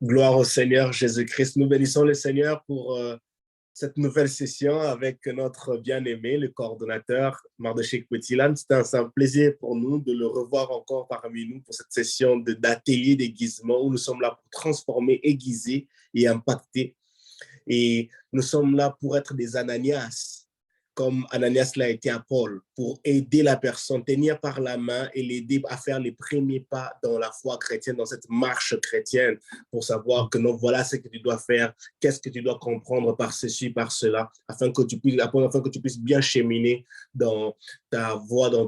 Gloire au Seigneur Jésus-Christ. Nous bénissons le Seigneur pour cette nouvelle session avec notre bien-aimé, le coordonnateur Mardochée Petilan. C'est un plaisir pour nous de le revoir encore parmi nous pour cette session d'atelier d'aiguisement où nous sommes là pour transformer, aiguiser et impacter. Et nous sommes là pour être des Ananias, comme Ananias l'a été à Paul, pour aider la personne, tenir par la main et l'aider à faire les premiers pas dans la foi chrétienne, dans cette marche chrétienne, pour savoir que non, voilà ce que tu dois faire, qu'est-ce que tu dois comprendre par ceci, par cela, afin que tu puisses bien cheminer dans ta voie, dans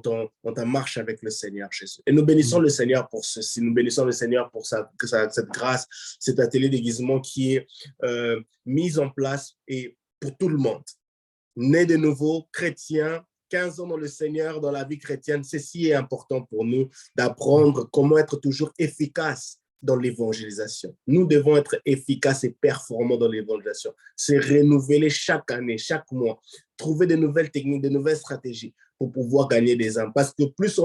ta marche avec le Seigneur Jésus. Et nous bénissons le Seigneur pour ceci, nous bénissons le Seigneur pour cette grâce, cet atelier d'aiguisement qui est mis en place et pour tout le monde. Né de nouveau, chrétien, 15 ans dans le Seigneur, dans la vie chrétienne, ceci est important pour nous d'apprendre comment être toujours efficace dans l'évangélisation. Nous devons être efficaces et performants dans l'évangélisation. C'est renouveler chaque année, chaque mois, trouver de nouvelles techniques, de nouvelles stratégies pour pouvoir gagner des âmes. Parce que plus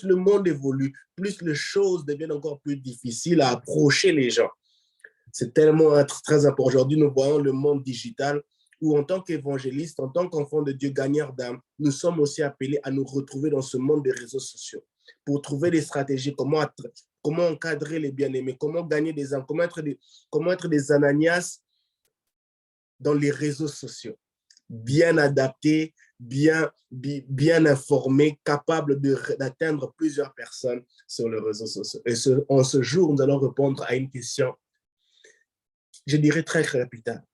le monde évolue, plus les choses deviennent encore plus difficiles à approcher les gens. C'est tellement très important. Aujourd'hui, nous voyons le monde digital où en tant qu'évangéliste, en tant qu'enfant de Dieu, gagneur d'âme, nous sommes aussi appelés à nous retrouver dans ce monde des réseaux sociaux pour trouver des stratégies, comment encadrer les bien-aimés, comment gagner des âmes, comment être des Ananias dans les réseaux sociaux, bien adaptés, bien informés, capables d'atteindre plusieurs personnes sur les réseaux sociaux. Et en ce jour, nous allons répondre à une question, je dirais très capitale.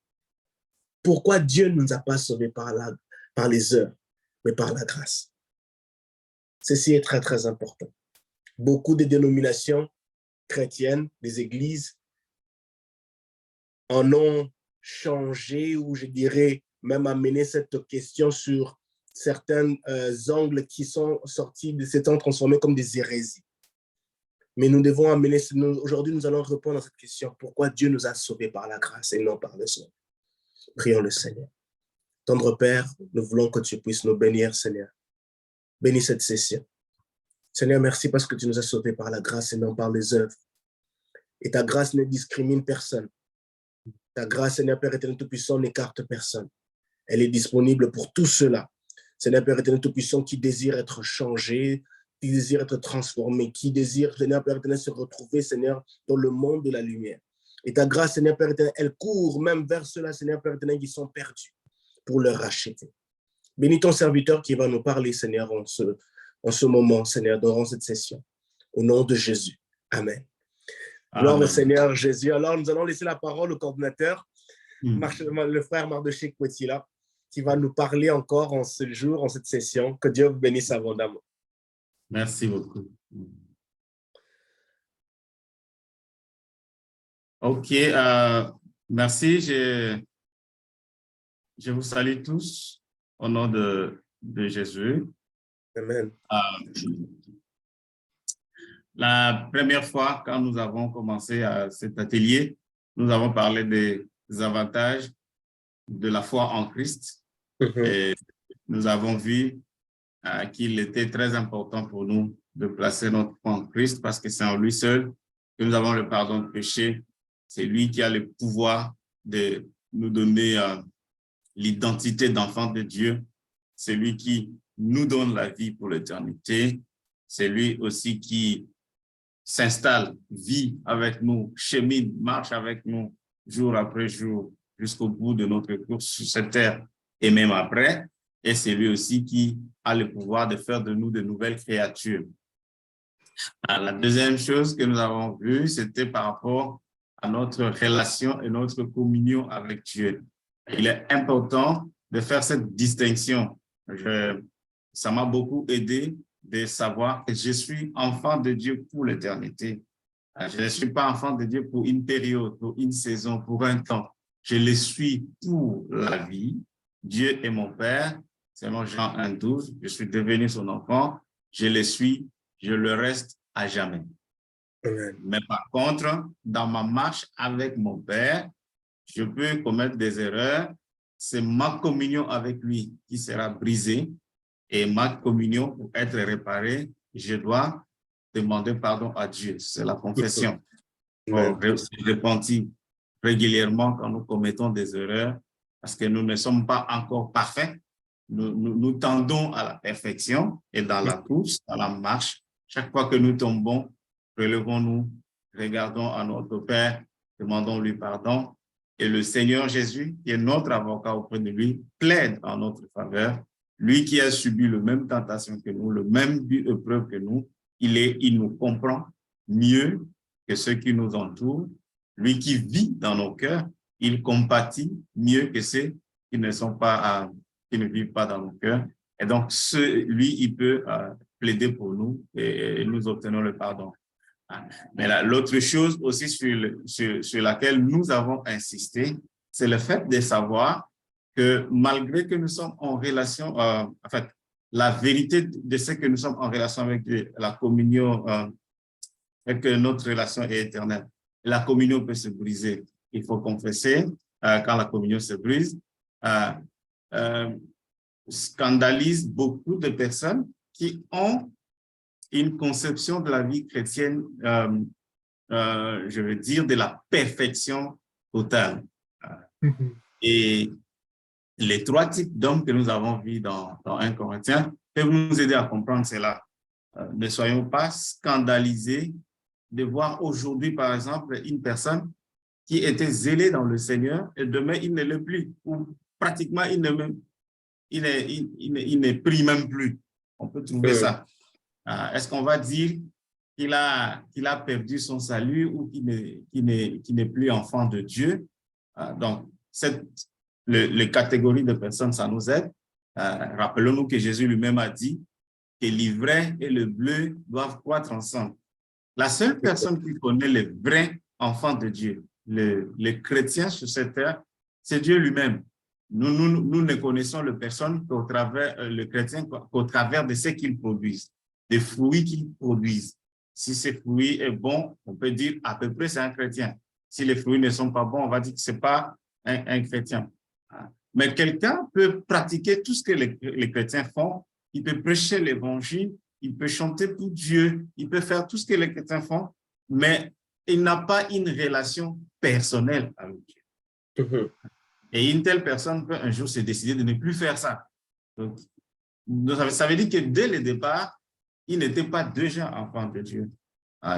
Pourquoi Dieu ne nous a pas sauvés par les œuvres, mais par la grâce? Ceci est très, très important. Beaucoup de dénominations chrétiennes, des églises, en ont changé ou je dirais même amené cette question sur certains angles qui sont s'étant transformés comme des hérésies. Mais nous devons aujourd'hui nous allons répondre à cette question. Pourquoi Dieu nous a sauvés par la grâce et non par les œuvres? Prions le Seigneur. Tendre Père, nous voulons que tu puisses nous bénir, Seigneur. Bénis cette session. Seigneur, merci parce que tu nous as sauvés par la grâce et non par les œuvres. Et ta grâce ne discrimine personne. Ta grâce, Seigneur Père éternel Tout-Puissant, n'écarte personne. Elle est disponible pour tout cela. Seigneur Père éternel Tout-Puissant, qui désire être changé, qui désire être transformé, qui désire, Seigneur Père éternel, se retrouver, Seigneur, dans le monde de la lumière. Et ta grâce, Seigneur Père éternel, elle court même vers ceux-là, Seigneur Père éternel, qui sont perdus pour leur racheter. Bénis ton serviteur qui va nous parler, Seigneur, en ce moment, Seigneur, durant cette session. Au nom de Jésus. Amen. Gloire au Seigneur Jésus. Alors, nous allons laisser la parole au coordinateur, le frère Mardochée Petilan, qui va nous parler encore en ce jour, en cette session. Que Dieu vous bénisse abondamment. Merci beaucoup. OK, merci. Je vous salue tous au nom de Jésus. Amen. La première fois, quand nous avons commencé cet atelier, nous avons parlé des avantages de la foi en Christ. Et nous avons vu qu'il était très important pour nous de placer notre foi en Christ parce que c'est en lui seul que nous avons le pardon de péché. C'est lui qui a le pouvoir de nous donner l'identité d'enfant de Dieu. C'est lui qui nous donne la vie pour l'éternité. C'est lui aussi qui s'installe, vit avec nous, chemine, marche avec nous jour après jour jusqu'au bout de notre course sur cette terre et même après. Et c'est lui aussi qui a le pouvoir de faire de nous de nouvelles créatures. La deuxième chose que nous avons vue, c'était par rapport à notre relation et notre communion avec Dieu. Il est important de faire cette distinction. Ça m'a beaucoup aidé de savoir que je suis enfant de Dieu pour l'éternité. Je ne suis pas enfant de Dieu pour une période, pour une saison, pour un temps. Je le suis pour la vie. Dieu est mon Père, selon Jean 1,12. Je suis devenu son enfant. Je le suis, je le reste à jamais. Amen. Mais par contre, dans ma marche avec mon Père, je peux commettre des erreurs. C'est ma communion avec lui qui sera brisée. Et ma communion, pour être réparée, je dois demander pardon à Dieu. C'est la confession. Amen. se repentir régulièrement quand nous commettons des erreurs, parce que nous ne sommes pas encore parfaits. Nous tendons à la perfection et dans la course, dans la marche. Chaque fois que nous tombons, relevons-nous, regardons à notre Père, demandons-lui pardon. Et le Seigneur Jésus, qui est notre avocat auprès de lui, plaide en notre faveur. Lui qui a subi le même tentation que nous, le même épreuve que nous, il nous comprend mieux que ceux qui nous entourent. Lui qui vit dans nos cœurs, il compatit mieux que ceux qui ne sont pas, qui ne vivent pas dans nos cœurs. Et donc, lui, il peut plaider pour nous et nous obtenons le pardon. Mais l'autre chose aussi sur laquelle nous avons insisté, c'est le fait de savoir que malgré que nous sommes en relation, en fait, la vérité de ce que nous sommes en relation avec la communion, et que notre relation est éternelle. La communion peut se briser. Il faut confesser quand la communion se brise. Scandalise beaucoup de personnes qui ont une conception de la vie chrétienne, je veux dire, de la perfection totale. Et les trois types d'hommes que nous avons vus dans 1 Corinthiens peuvent nous aider à comprendre cela. Ne soyons pas scandalisés de voir aujourd'hui, par exemple, une personne qui était zélée dans le Seigneur et demain, il ne l'est plus. Ou pratiquement, il ne prie même plus. On peut trouver ça. Est-ce qu'on va dire qu'il a perdu son salut ou qu'il n'est plus enfant de Dieu? Donc, les catégories de personnes, ça nous aide. Rappelons-nous que Jésus lui-même a dit que l'ivraie et le bleu doivent croître ensemble. La seule personne qui connaît les vrais enfants de Dieu, les chrétiens sur cette terre, c'est Dieu lui-même. Nous ne connaissons les personnes qu'au travers, le chrétien, qu'au travers de ce qu'ils produisent, des fruits qu'ils produisent. Si ces fruits sont bons, on peut dire à peu près c'est un chrétien. Si les fruits ne sont pas bons, on va dire que ce n'est pas un chrétien. Mais quelqu'un peut pratiquer tout ce que les chrétiens font. Il peut prêcher l'évangile, il peut chanter pour Dieu, il peut faire tout ce que les chrétiens font, mais il n'a pas une relation personnelle avec Dieu. Et une telle personne peut un jour se décider de ne plus faire ça. Donc, ça veut dire que dès le départ, il n'était pas déjà enfant de Dieu.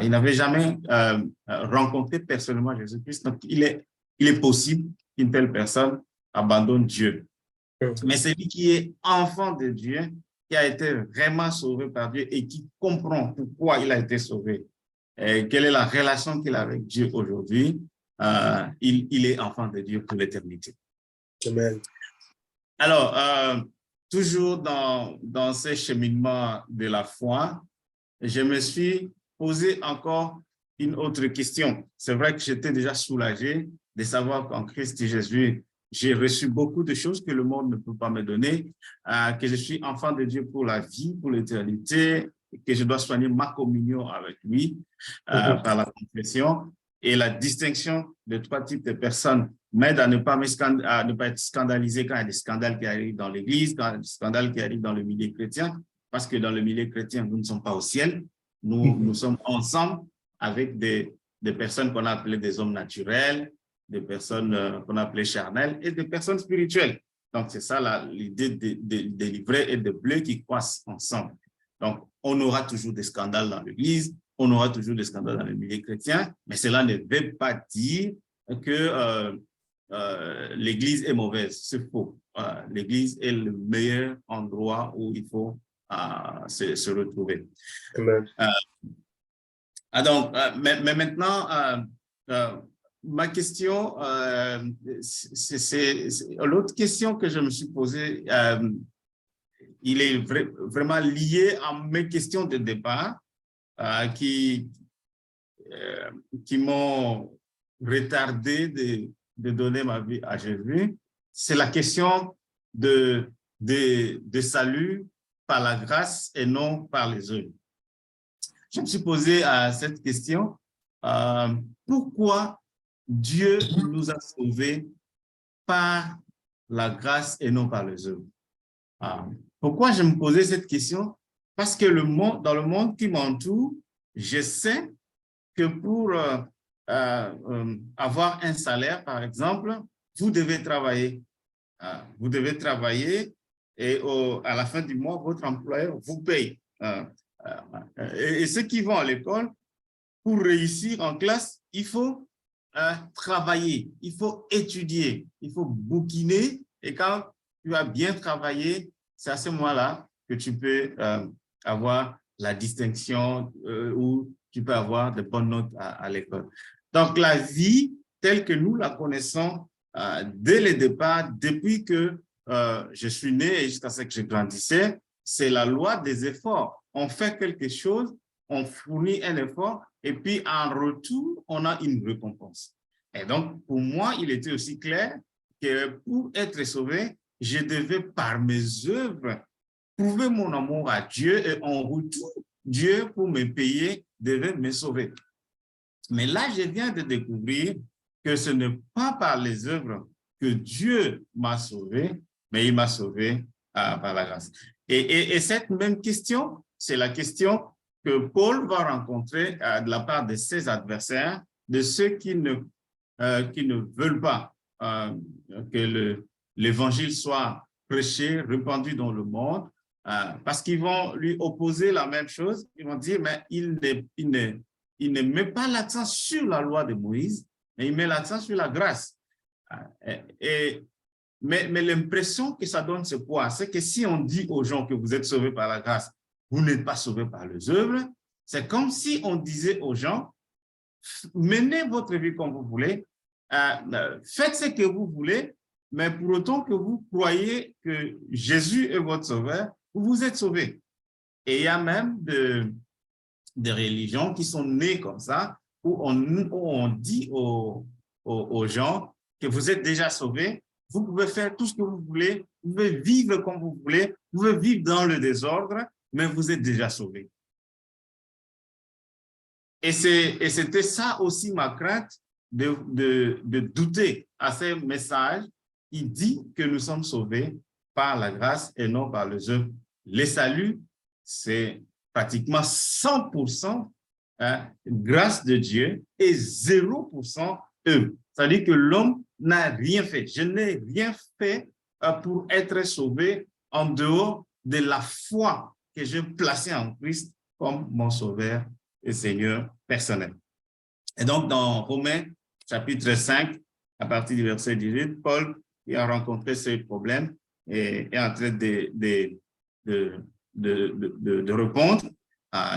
Il n'avait jamais rencontré personnellement Jésus-Christ. Donc, il est possible qu'une telle personne abandonne Dieu. Mais celui qui est enfant de Dieu, qui a été vraiment sauvé par Dieu et qui comprend pourquoi il a été sauvé, et quelle est la relation qu'il a avec Dieu aujourd'hui, il est enfant de Dieu pour l'éternité. Amen. Alors, toujours dans ce cheminement de la foi, je me suis posé encore une autre question. C'est vrai que j'étais déjà soulagé de savoir qu'en Christ Jésus, j'ai reçu beaucoup de choses que le monde ne peut pas me donner, que je suis enfant de Dieu pour la vie, pour l'éternité, que je dois soigner ma communion avec lui par la confession. Et la distinction de trois types de personnes m'aide à ne pas être scandalisé quand il y a des scandales qui arrivent dans l'Église, quand il y a des scandales qui arrivent dans le milieu chrétien, parce que dans le milieu chrétien, nous ne sommes pas au ciel, nous sommes ensemble avec des personnes qu'on a appelées des hommes naturels, des personnes qu'on a appelées charnelles et des personnes spirituelles. Donc, c'est ça l'idée des livrets et des bleus qui croissent ensemble. Donc, on aura toujours des scandales dans l'Église, on aura toujours des scandales dans le milieu chrétien, mais cela ne veut pas dire que l'Église est mauvaise. C'est faux. L'Église est le meilleur endroit où il faut se retrouver. Donc, mais maintenant, ma question, l'autre question que je me suis posée, il est vraiment lié à mes questions de départ qui m'ont retardé de donner ma vie à Jésus. C'est la question de salut par la grâce et non par les œuvres. Je me suis posé cette question, pourquoi Dieu nous a sauvés par la grâce et non par les œuvres? Pourquoi je me posais cette question? Parce que dans le monde qui m'entoure, je sais que pour avoir un salaire, par exemple, vous devez travailler. Vous devez travailler et à la fin du mois, votre employeur vous paye. Et ceux qui vont à l'école, pour réussir en classe, il faut travailler, il faut étudier, il faut bouquiner. Et quand tu as bien travaillé, c'est à ce moment-là que tu peux avoir la distinction ou tu peux avoir de bonnes notes à l'école. Donc, la vie telle que nous la connaissons dès le départ, depuis que je suis né et jusqu'à ce que je grandissais, c'est la loi des efforts. On fait quelque chose, on fournit un effort et puis en retour, on a une récompense. Et donc, pour moi, il était aussi clair que pour être sauvé, je devais par mes œuvres prouver mon amour à Dieu et en retour, Dieu, pour me payer, devait me sauver. Mais là, je viens de découvrir que ce n'est pas par les œuvres que Dieu m'a sauvé, mais il m'a sauvé par la grâce. Et cette même question, c'est la question que Paul va rencontrer de la part de ses adversaires, de ceux qui ne veulent pas que l'évangile soit prêché, répandu dans le monde, parce qu'ils vont lui opposer la même chose. Ils vont dire, mais il ne met pas l'accent sur la loi de Moïse, mais il met l'accent sur la grâce. Mais l'impression que ça donne, c'est quoi? C'est que si on dit aux gens que vous êtes sauvés par la grâce, vous n'êtes pas sauvés par les œuvres, c'est comme si on disait aux gens, menez votre vie comme vous voulez, faites ce que vous voulez, mais pour autant que vous croyez que Jésus est votre sauveur, vous êtes sauvés. Et il y a même des religions qui sont nées comme ça, où on dit aux gens que vous êtes déjà sauvés, vous pouvez faire tout ce que vous voulez, vous pouvez vivre comme vous voulez, vous pouvez vivre dans le désordre, mais vous êtes déjà sauvés. Et c'était ça aussi ma crainte de douter à ces messages qui dit que nous sommes sauvés par la grâce et non par les œuvres. Les saluts, c'est pratiquement 100% grâce de Dieu et 0% œuvre. C'est-à-dire que l'homme n'a rien fait. Je n'ai rien fait pour être sauvé en dehors de la foi que j'ai placée en Christ comme mon sauveur et Seigneur personnel. Et donc, dans Romains, chapitre 5, à partir du verset 18, Paul qui a rencontré ces problèmes et est en train de répondre.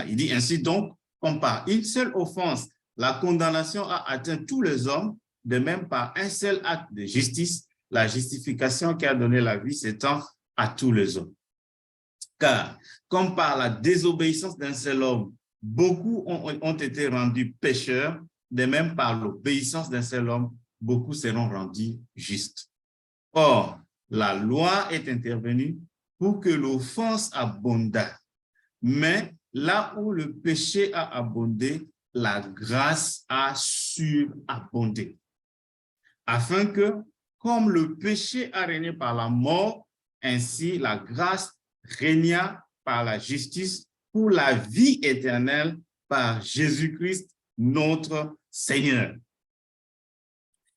Il dit ainsi donc, comme par une seule offense, la condamnation a atteint tous les hommes, de même par un seul acte de justice, la justification qui a donné la vie s'étend à tous les hommes. Car, comme par la désobéissance d'un seul homme, beaucoup ont été rendus pécheurs, de même par l'obéissance d'un seul homme, beaucoup seront rendus justes. Or, la loi est intervenue pour que l'offense abondât. Mais là où le péché a abondé, la grâce a surabondé. Afin que, comme le péché a régné par la mort, ainsi la grâce régna par la justice pour la vie éternelle par Jésus-Christ, notre Seigneur.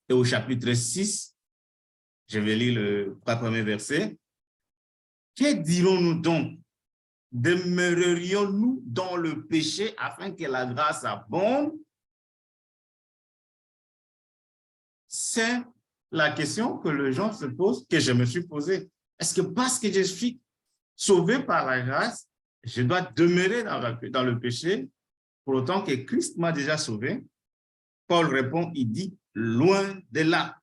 Et au chapitre 6, je vais lire le 3 premiers versets. Que dirons-nous donc? Demeurerions-nous dans le péché afin que la grâce abonde? C'est la question que les gens se posent, que je me suis posée. Est-ce que parce que je suis sauvé par la grâce, je dois demeurer dans le péché pour autant que Christ m'a déjà sauvé? Paul répond, il dit, loin de là.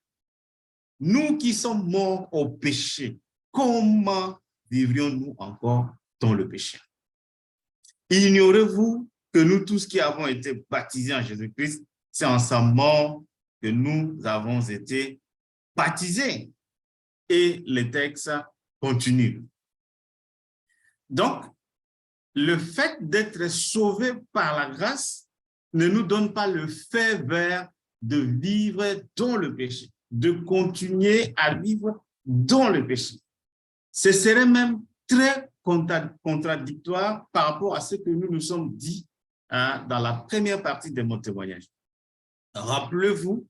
Nous qui sommes morts au péché, comment vivrions-nous encore dans le péché? Ignorez-vous que nous tous qui avons été baptisés en Jésus-Christ, c'est en sa mort que nous avons été baptisés. Et le texte continue. Donc, le fait d'être sauvé par la grâce ne nous donne pas le fait vert de vivre dans le péché, de continuer à vivre dans le péché. Ce serait même très contradictoire par rapport à ce que nous nous sommes dit dans la première partie de mon témoignage. rappelez-vous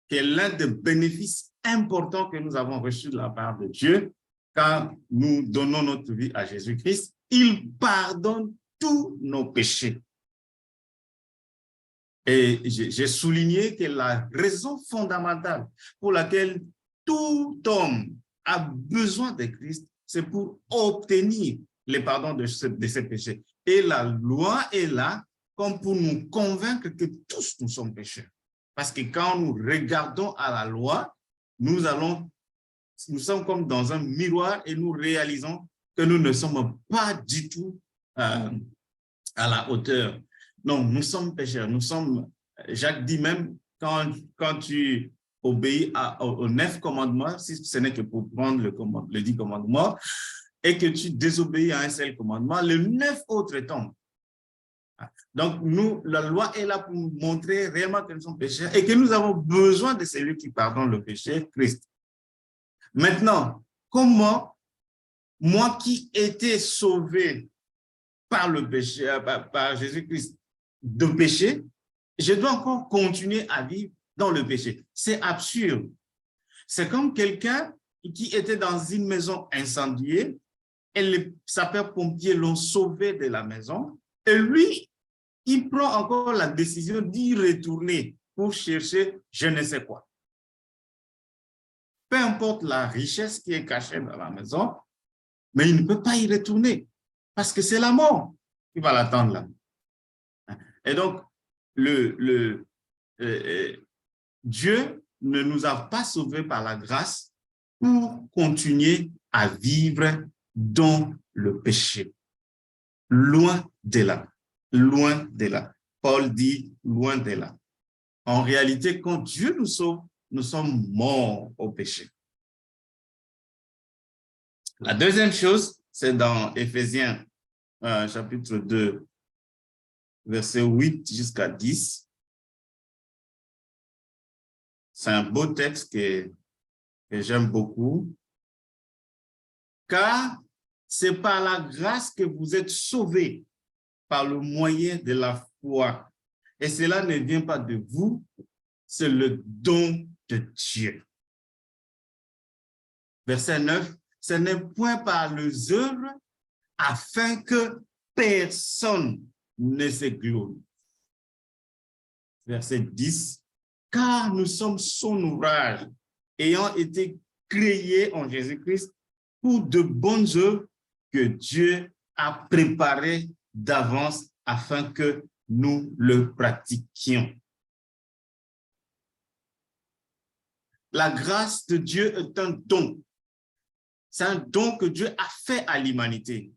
que l'un des bénéfices importants que nous avons reçus de la part de Dieu, quand nous donnons notre vie à Jésus-Christ, il pardonne tous nos péchés. Et j'ai souligné que la raison fondamentale pour laquelle tout homme a besoin de Christ, c'est pour obtenir le pardon de ses péchés. Et la loi est là comme pour nous convaincre que tous nous sommes pécheurs. Parce que quand nous regardons à la loi, nous sommes comme dans un miroir et nous réalisons que nous ne sommes pas du tout à la hauteur. Non, nous sommes pécheurs. Jacques dit même, quand tu obéis aux 9 commandements, si ce n'est que pour prendre le 10 commandements, et que tu désobéis à un seul commandement, les 9 autres tombent. Donc, la loi est là pour nous montrer réellement que nous sommes pécheurs et que nous avons besoin de celui qui pardonne le péché, Christ. Maintenant, comment moi qui étais sauvé par le péché, par Jésus-Christ de péché, je dois encore continuer à vivre dans le péché? C'est absurde. C'est comme quelqu'un qui était dans une maison incendiée et les sapeurs-pompiers l'ont sauvé de la maison et lui, il prend encore la décision d'y retourner pour chercher je ne sais quoi. Peu importe la richesse qui est cachée dans la maison, mais il ne peut pas y retourner parce que c'est la mort qui va l'attendre là. Et donc, Dieu ne nous a pas sauvés par la grâce pour continuer à vivre dans le péché. Loin de là. Loin de là. Paul dit loin de là. En réalité, quand Dieu nous sauve, nous sommes morts au péché. La deuxième chose, c'est dans Éphésiens chapitre 2, verset 8 jusqu'à 10. C'est un beau texte que j'aime beaucoup. Car c'est par la grâce que vous êtes sauvés par le moyen de la foi. Et cela ne vient pas de vous, c'est le don de Dieu. Verset 9, ce n'est point par les œuvres afin que personne ne se glorie. Verset 10, car nous sommes son ouvrage, ayant été créés en Jésus-Christ pour de bonnes œuvres que Dieu a préparées d'avance afin que nous le pratiquions. La grâce de Dieu est un don. C'est un don que Dieu a fait à l'humanité.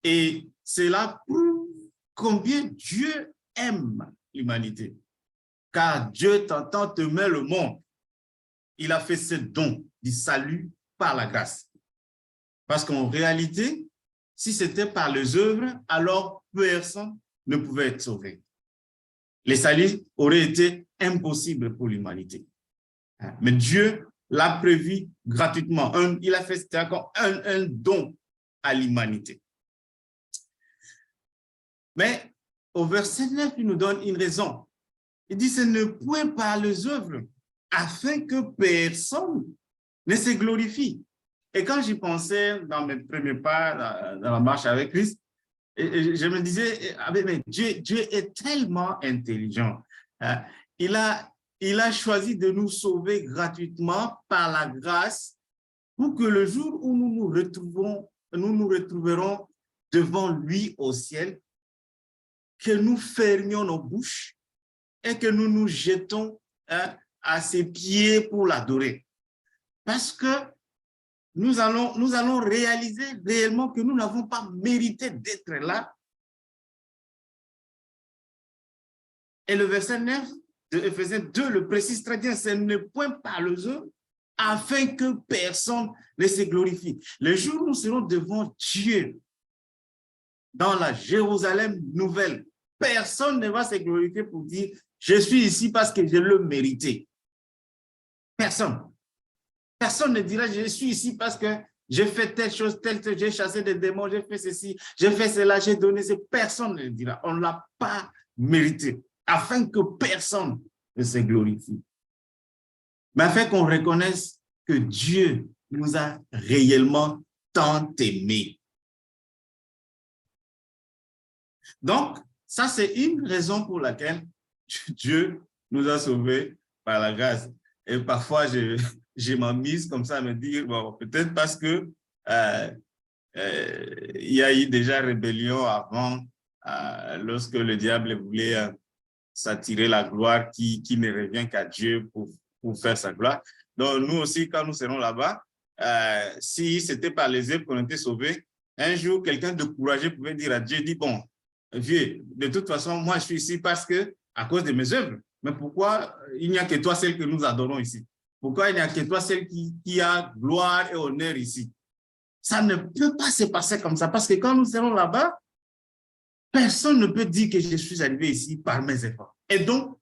Et cela prouve combien Dieu aime l'humanité. Car Dieu tant aimait le monde. Il a fait ce don du salut par la grâce. Parce qu'en réalité, si c'était par les œuvres, alors personne ne pouvait être sauvé. Le salut aurait été impossible pour l'humanité. Mais Dieu l'a prévu gratuitement. Il a fait, c'était encore un don à l'humanité. Mais au verset 9, il nous donne une raison. Il dit, ce n'est point par les œuvres, afin que personne ne se glorifie. Et quand j'y pensais dans mes premiers pas, dans la marche avec Christ, je me disais, mais Dieu est tellement intelligent. Il a choisi de nous sauver gratuitement par la grâce pour que le jour où nous nous retrouverons devant lui au ciel, que nous fermions nos bouches et que nous nous jetons à ses pieds pour l'adorer. Parce que nous allons réaliser réellement que nous n'avons pas mérité d'être là. Et le verset 9 de Éphésiens 2 le précise très bien, ce n'est point par les œuvres afin que personne ne se glorifie. Le jour où nous serons devant Dieu, dans la Jérusalem nouvelle, personne ne va se glorifier pour dire « je suis ici parce que je le mérité ». Personne. Personne ne dira « je suis ici parce que j'ai fait telle chose, j'ai chassé des démons, j'ai fait ceci, j'ai fait cela, j'ai donné ce ». Personne ne dira. On ne l'a pas mérité. Afin que personne se glorifie, mais afin qu'on reconnaisse que Dieu nous a réellement tant aimés. Donc, ça, c'est une raison pour laquelle Dieu nous a sauvés par la grâce. Et parfois, je m'amuse comme ça à me dire, bon, peut-être parce que il y a eu déjà rébellion avant, lorsque le diable voulait s'attirer la gloire qui ne revient qu'à Dieu pour faire sa gloire. Donc, nous aussi, quand nous serons là-bas, si c'était par les œuvres qu'on était sauvés, un jour, quelqu'un de courageux pouvait dire à Dieu, dit, bon, vieux, de toute façon, moi, je suis ici parce que, à cause de mes œuvres. Mais pourquoi il n'y a que toi, celle que nous adorons ici? Pourquoi il n'y a que toi, celle qui a gloire et honneur ici? Ça ne peut pas se passer comme ça, parce que quand nous serons là-bas, personne ne peut dire que je suis arrivé ici par mes efforts. Et donc,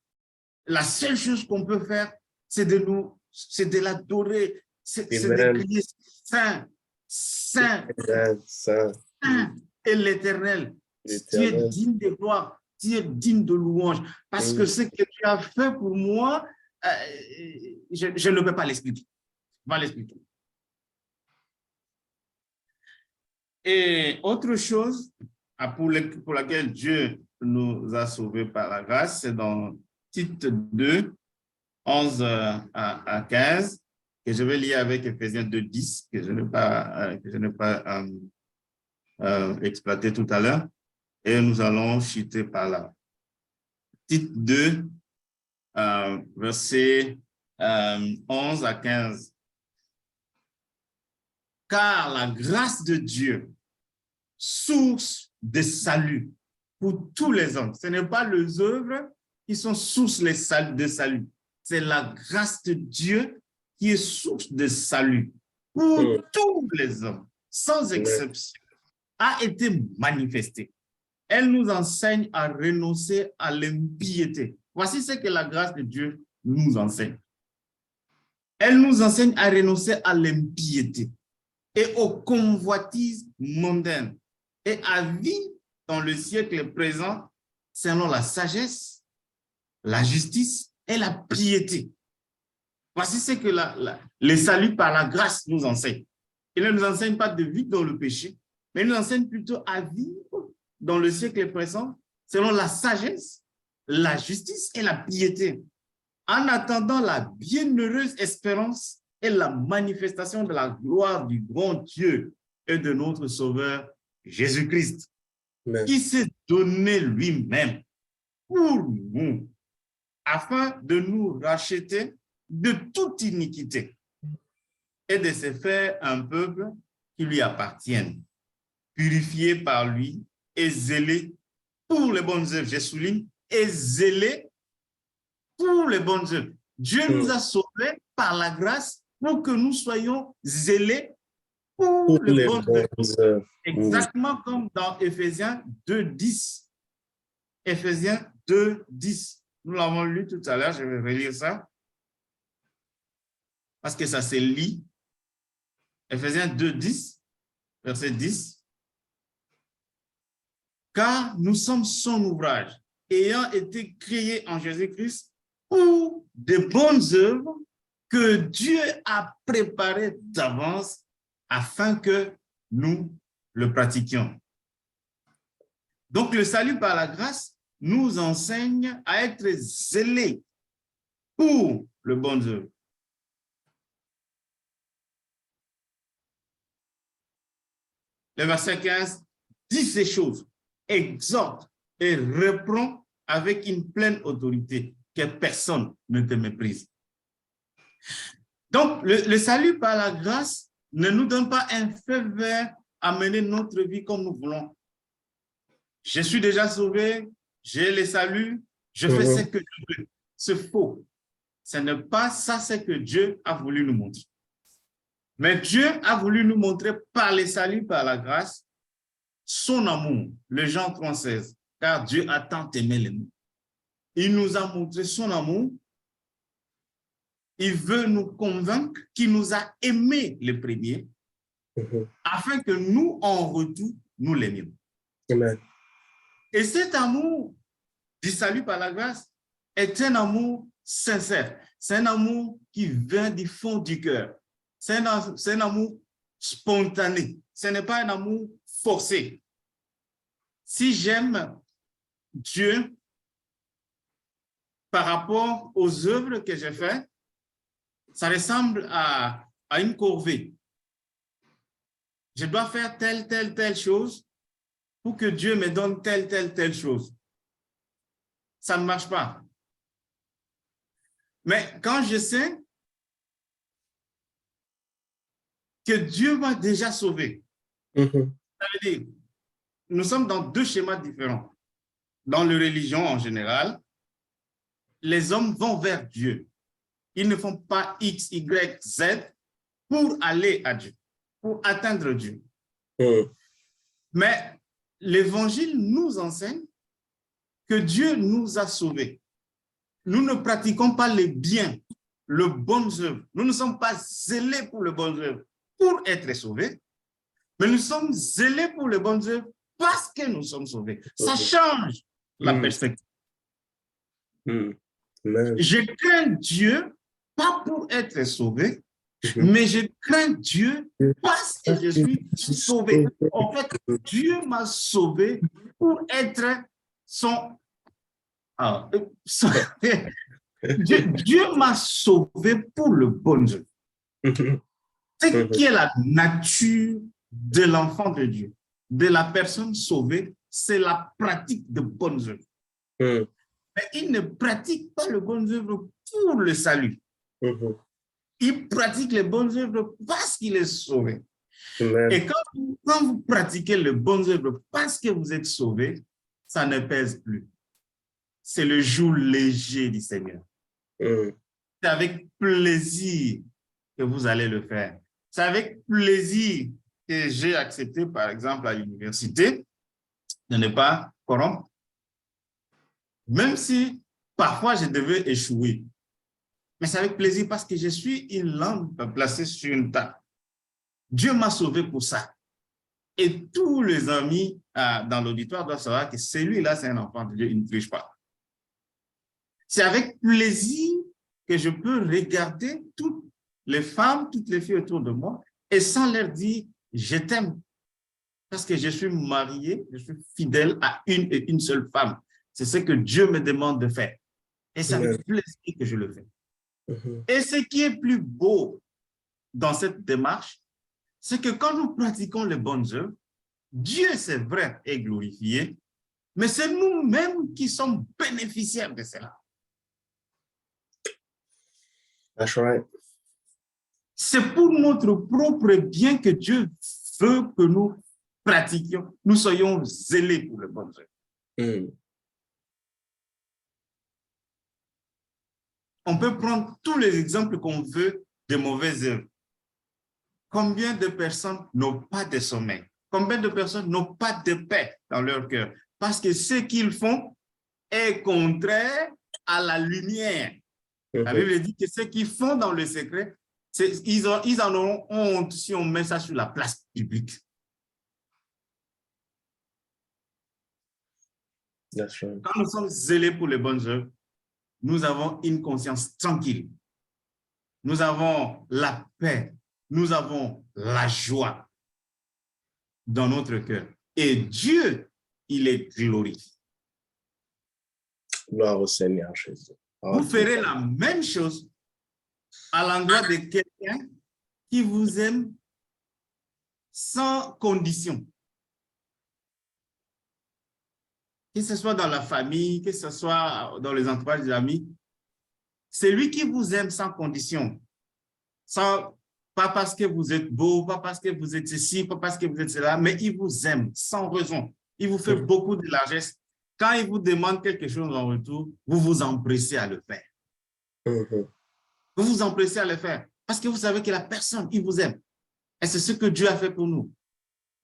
la seule chose qu'on peut faire, c'est de l'adorer, c'est de crier Saint, Saint, Saint et l'Éternel. Tu es digne de gloire, tu es digne de louange, parce que ce que tu as fait pour moi, je ne peux pas l'expliquer. Je vais l'expliquer. Et autre chose pour laquelle Dieu nous a sauvés par la grâce, c'est dans Tite 2, 11 à 15, que je vais lire avec Ephésiens 2, 10, que je n'ai pas exploité tout à l'heure. Et nous allons chuter par là. Tite 2, versets 11 à 15. Car la grâce de Dieu, source de salut pour tous les hommes. Ce n'est pas les œuvres qui sont source de salut. C'est la grâce de Dieu qui est source de salut pour tous les hommes, sans exception, a été manifestée. Elle nous enseigne à renoncer à l'impiété. Voici ce que la grâce de Dieu nous enseigne. Elle nous enseigne à renoncer à l'impiété et aux convoitises mondaines et à vivre dans le siècle présent selon la sagesse, la justice et la piété. Voici ce que le salut par la grâce nous enseigne. Il ne nous enseigne pas de vivre dans le péché, mais il nous enseigne plutôt à vivre dans le siècle présent selon la sagesse, la justice et la piété, en attendant la bienheureuse espérance et la manifestation de la gloire du grand Dieu et de notre Sauveur Jésus-Christ, qui s'est donné lui-même pour nous, afin de nous racheter de toute iniquité et de se faire un peuple qui lui appartienne, purifié par lui et zélé pour les bonnes œuvres. Je souligne, et zélé pour les bonnes œuvres. Dieu nous a sauvés par la grâce pour que nous soyons zélés pour les bonnes œuvres. Exactement comme dans Éphésiens 2, 10. Éphésiens 2, 10. Nous l'avons lu tout à l'heure, je vais relire ça. Parce que ça se lit. Éphésiens 2, 10, verset 10. Car nous sommes son ouvrage, ayant été créés en Jésus-Christ pour de bonnes œuvres que Dieu a préparées d'avance afin que nous le pratiquions. Donc, le salut par la grâce nous enseigne à être zélés pour le bonnes œuvres. Le verset 15 dit ces choses, exhorte et reprend avec une pleine autorité, que personne ne te méprise. Donc, le salut par la grâce ne nous donne pas un feu vert à mener notre vie comme nous voulons. Je suis déjà sauvé, j'ai le salut, je fais ce que je veux. C'est faux. Ce n'est pas ça ce que Dieu a voulu nous montrer. Mais Dieu a voulu nous montrer par le salut, par la grâce, son amour. Le Jean 3,16, car Dieu a tant aimé le monde. Il nous a montré son amour. Il veut nous convaincre qu'il nous a aimés les premiers, afin que nous, en retour, nous l'aimions. Amen. Et cet amour du salut par la grâce est un amour sincère. C'est un amour qui vient du fond du cœur. C'est un amour spontané. Ce n'est pas un amour forcé. Si j'aime Dieu par rapport aux œuvres que j'ai faites, ça ressemble à une corvée. Je dois faire telle chose pour que Dieu me donne telle chose. Ça ne marche pas. Mais quand je sais que Dieu m'a déjà sauvé, ça veut dire, nous sommes dans deux schémas différents. Dans la religion en général, les hommes vont vers Dieu. Ils ne font pas X, Y, Z pour aller à Dieu, pour atteindre Dieu. Mais l'Évangile nous enseigne que Dieu nous a sauvés. Nous ne pratiquons pas les biens, les bonnes œuvres. Nous ne sommes pas zélés pour les bonnes œuvres pour être sauvés, mais nous sommes zélés pour les bonnes œuvres parce que nous sommes sauvés. Ça change la perspective. Je crains Dieu pas pour être sauvé, mais je crains Dieu parce que je suis sauvé. En fait, Dieu m'a sauvé pour être son... Dieu m'a sauvé pour le bon Dieu. C'est qui est la nature de l'enfant de Dieu, de la personne sauvée, c'est la pratique de bonnes œuvres. Mais il ne pratique pas les bonnes œuvres pour le salut. Il pratique les bonnes œuvres parce qu'il est sauvé. Et quand vous pratiquez les bonnes œuvres parce que vous êtes sauvé, ça ne pèse plus. C'est le joug léger du Seigneur. C'est avec plaisir que vous allez le faire. C'est avec plaisir que j'ai accepté, par exemple, à l'université, de ne pas corrompre. Même si parfois je devais échouer. Mais c'est avec plaisir parce que je suis une lampe placée sur une table. Dieu m'a sauvé pour ça. Et tous les amis dans l'auditoire doivent savoir que celui-là, c'est un enfant de Dieu, il ne triche pas. C'est avec plaisir que je peux regarder toutes les femmes, toutes les filles autour de moi et sans leur dire « je t'aime ». Parce que je suis marié, je suis fidèle à une et une seule femme. C'est ce que Dieu me demande de faire. Et c'est avec plaisir que je le fais. Et ce qui est plus beau dans cette démarche, c'est que quand nous pratiquons les bonnes œuvres, Dieu, c'est vrai, est glorifié, mais c'est nous-mêmes qui sommes bénéficiaires de cela. That's right. C'est pour notre propre bien que Dieu veut que nous pratiquions, nous soyons zélés pour les bonnes œuvres. On peut prendre tous les exemples qu'on veut de mauvaises œuvres. Combien de personnes n'ont pas de sommeil? Combien de personnes n'ont pas de paix dans leur cœur? Parce que ce qu'ils font est contraire à la lumière. La Bible dit que ce qu'ils font dans le secret, ils en auront honte si on met ça sur la place publique. That's right. Quand nous sommes zélés pour les bonnes œuvres, nous avons une conscience tranquille. Nous avons la paix. Nous avons la joie dans notre cœur. Et Dieu, il est glorifié. Gloire au Seigneur Jésus. Vous ferez la même chose à l'endroit de quelqu'un qui vous aime sans condition. Que ce soit dans la famille, que ce soit dans les entourages des amis, c'est lui qui vous aime sans condition. Pas parce que vous êtes beau, pas parce que vous êtes ceci, pas parce que vous êtes cela, mais il vous aime sans raison. Il vous fait beaucoup de largesse. Quand il vous demande quelque chose en retour, vous vous empressez à le faire. Vous vous empressez à le faire parce que vous savez que la personne, il vous aime. Et c'est ce que Dieu a fait pour nous.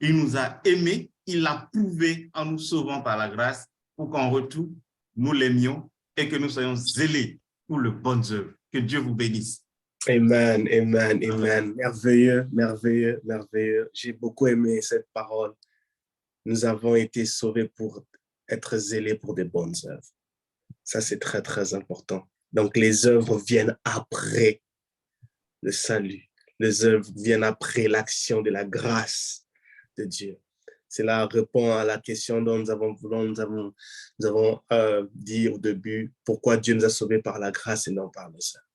Il nous a aimés, il l'a prouvé en nous sauvant par la grâce pour qu'en retour, nous l'aimions et que nous soyons zélés pour le bonnes œuvres. Que Dieu vous bénisse. Amen, amen, amen. Merveilleux, merveilleux, merveilleux. J'ai beaucoup aimé cette parole. Nous avons été sauvés pour être zélés pour des bonnes œuvres. Ça, c'est très, très important. Donc, les œuvres viennent après le salut. Les œuvres viennent après l'action de la grâce de Dieu. Cela répond à la question dont nous avons dit au début, pourquoi Dieu nous a sauvés par la grâce et non par les œuvres.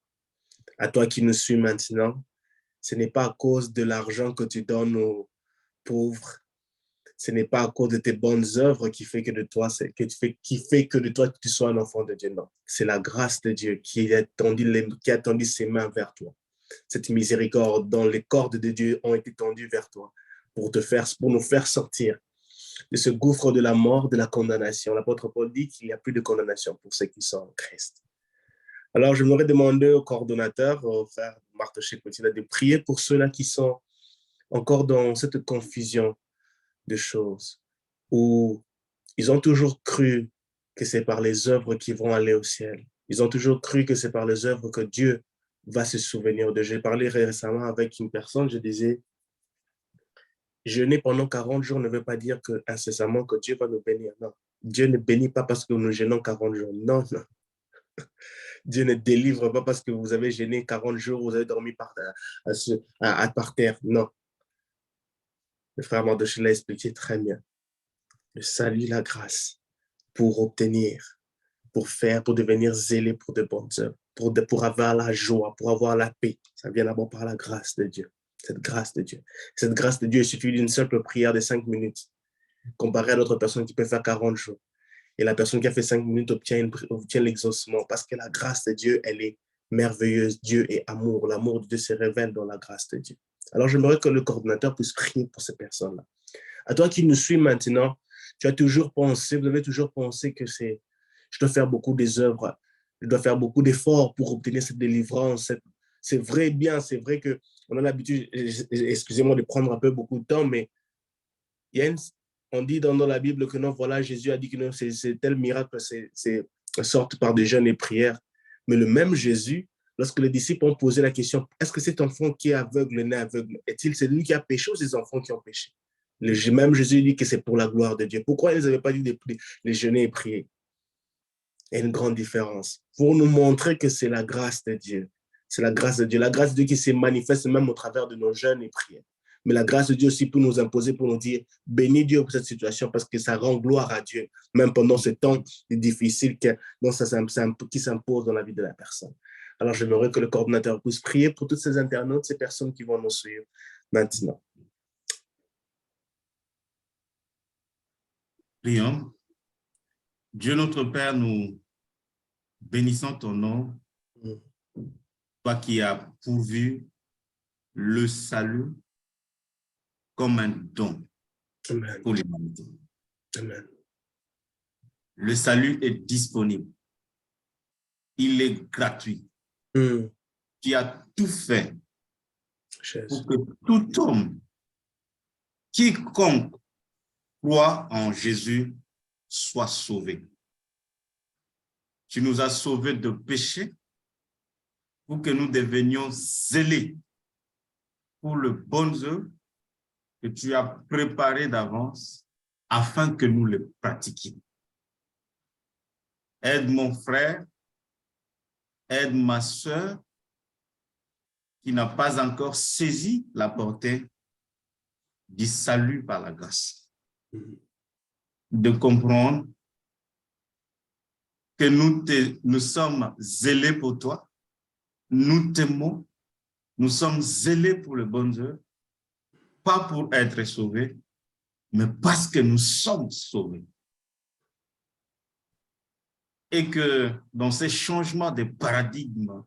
À toi qui nous suis maintenant, ce n'est pas à cause de l'argent que tu donnes aux pauvres, ce n'est pas à cause de tes bonnes œuvres qui fait que de toi, tu sois un enfant de Dieu. Non, c'est la grâce de Dieu qui a tendu ses mains vers toi. Cette miséricorde dont les cordes de Dieu ont été tendues vers toi pour nous faire sortir de ce gouffre de la mort, de la condamnation. L'apôtre Paul dit qu'il n'y a plus de condamnation pour ceux qui sont en Christ. Alors, je m'aurais demandé au coordonnateur, au frère Marthe Chekwetila, de prier pour ceux-là qui sont encore dans cette confusion de choses, où ils ont toujours cru que c'est par les œuvres qu'ils vont aller au ciel. Ils ont toujours cru que c'est par les œuvres que Dieu va se souvenir de. J'ai parlé récemment avec une personne, je disais, jeûner pendant 40 jours ne veut pas dire que incessamment que Dieu va nous bénir. Non. Dieu ne bénit pas parce que nous jeûnons 40 jours. Non, non. Dieu ne délivre pas parce que vous avez jeûné 40 jours, vous avez dormi par terre. Non. Le frère Mardoché l'a expliqué très bien. Le salut, la grâce, pour obtenir, pour devenir zélé pour de bonnes œuvres, pour avoir la joie, pour avoir la paix. Ça vient d'abord par la grâce de Dieu. Cette grâce de Dieu. Cette grâce de Dieu, il suffit d'une simple prière de 5 minutes, comparé à d'autres personnes qui peuvent faire 40 jours. Et la personne qui a fait 5 minutes obtient l'exaucement parce que la grâce de Dieu, elle est merveilleuse. Dieu est amour. L'amour de Dieu se révèle dans la grâce de Dieu. Alors, j'aimerais que le coordinateur puisse prier pour ces personnes-là. À toi qui nous suis maintenant, vous avez toujours pensé que je dois faire beaucoup des œuvres, je dois faire beaucoup d'efforts pour obtenir cette délivrance. C'est vrai, bien, c'est vrai qu'on a l'habitude, excusez-moi de prendre un peu beaucoup de temps, mais on dit dans la Bible que non, voilà, Jésus a dit que non, c'est tel miracle, c'est sorte par des jeûnes et prières. Mais le même Jésus, lorsque les disciples ont posé la question, est-ce que cet enfant qui est aveugle, né aveugle, c'est lui qui a péché ou ces enfants qui ont péché? Même Jésus dit que c'est pour la gloire de Dieu. Pourquoi ils n'avaient pas dit de les jeûner et prier? Il y a une grande différence. Pour nous montrer que c'est la grâce de Dieu. C'est la grâce de Dieu. La grâce de Dieu qui se manifeste même au travers de nos jeûnes et prières. Mais la grâce de Dieu aussi pour nous imposer, pour nous dire, bénis Dieu pour cette situation parce que ça rend gloire à Dieu, même pendant ce temps difficile qui s'impose dans la vie de la personne. Alors, j'aimerais que le coordinateur puisse prier pour tous ces internautes, ces personnes qui vont nous suivre maintenant. Prions. Dieu notre Père, nous bénissons ton nom, toi qui as pourvu le salut comme un don pour l'humanité. Amen. Le salut est disponible. Il est gratuit. Tu as tout fait pour que tout homme, quiconque croit en Jésus, soit sauvé. Tu nous as sauvés de péché pour que nous devenions zélés pour le bon œuvre que tu as préparé d'avance afin que nous le pratiquions. Aide mon frère, aide ma sœur qui n'a pas encore saisi la portée du salut par la grâce. De comprendre que nous sommes zélés pour toi, nous t'aimons, nous sommes zélés pour le bon œuvre, pas pour être sauvés, mais parce que nous sommes sauvés. Et que dans ces changements de paradigme,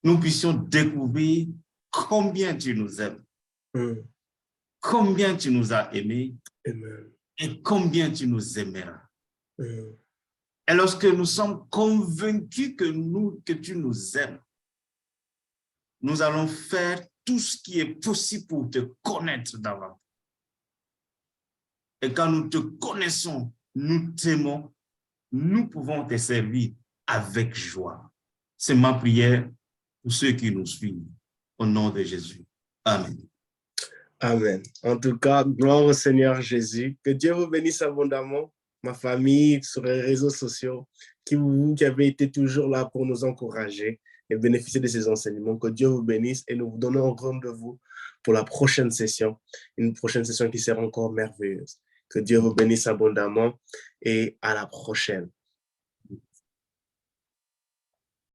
nous puissions découvrir combien tu nous aimes, combien tu nous as aimés et combien tu nous aimeras. Et lorsque nous sommes convaincus que tu nous aimes, nous allons faire tout ce qui est possible pour te connaître davantage. Et quand nous te connaissons, nous t'aimons, nous pouvons te servir avec joie. C'est ma prière pour ceux qui nous suivent. Au nom de Jésus. Amen. Amen. En tout cas, gloire au Seigneur Jésus. Que Dieu vous bénisse abondamment, ma famille, sur les réseaux sociaux. qui avez été toujours là pour nous encourager et bénéficier de ces enseignements. Que Dieu vous bénisse et nous vous donnons rendez-vous pour la prochaine session, une prochaine session qui sera encore merveilleuse. Que Dieu vous bénisse abondamment et à la prochaine.